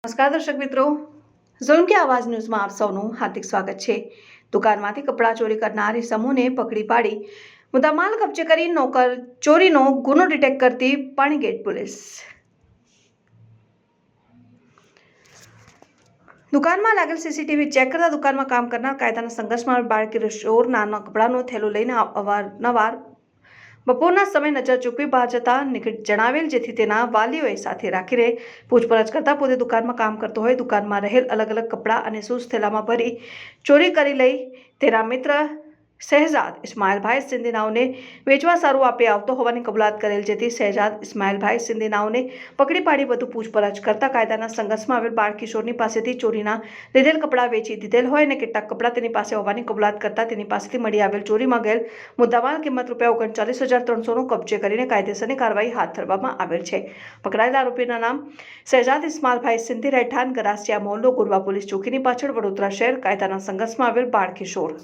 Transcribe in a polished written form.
નમસ્કાર દર્શક મિત્રો, ઝુલ્મ કે આવાજ ન્યૂઝમાં આપ સૌનું હાર્દિક સ્વાગત છે। દુકાનમાંથી કપડાં ચોરી કરનાર સમૂહને પકડી પાડી મુદ્દામાલ કબજે કરી નોકર ચોરીનો ગુનો ડિટેક્ટ કરતી પાણીગેટ પોલીસ। દુકાનમાં લાગેલ સીસીટીવી ચેક કરતા દુકાનમાં કામ કરનાર કાયદાના સંઘર્ષમાં બાળ કિશોર નાના કપડાનો થેલો લઈને અવારનવાર બપોરના સમય નજર ચૂકવી બહાર જતા જણાવેલ, જેથી તેના વાલીઓએ સાથે રાખીને પૂછપરછ કરતા પોતે દુકાનમાં કામ કરતો હોય દુકાનમાં રહેલ અલગ અલગ કપડાં અને શૂઝ થેલામાં ભરી ચોરી કરી લઈ તેના મિત્ર શહેજાદ ઇસ્માઇલભાઈ સિંધીનાઓને વેચવા સારું આપી આવતો હોવાની કબૂલાત કરેલ, જેથી શહેજાદ ઇસ્માઇલભાઈ સિંધીનાઓને પકડી પાડી વધુ પૂછપરછ કરતા કાયદાના સંઘર્ષમાં આવેલ બાળ કિશોરની પાસેથી ચોરીના લીધેલ કપડાં વેચી દીધેલ હોય અને કેટલાક કપડાં તેની પાસે હોવાની કબૂલાત કરતા તેની પાસેથી મળી આવેલ ચોરીમાં ગયેલ મુદ્દામાલ કિંમત ₹39,300નો કબજે કરીને કાયદેસરની કાર્યવાહી હાથ ધરવામાં આવેલ છે। પકડાયેલા આરોપીના નામ શહેજાદ ઇસ્માઇલભાઈ સિંધી, રહેઠાણ ગરાસિયા મોહલ્લો, ગુરવા પોલીસ ચોકીની પાછળ, વડોદરા શહેર। કાયદાના સંઘર્ષમાં આવેલ બાળ કિશોર।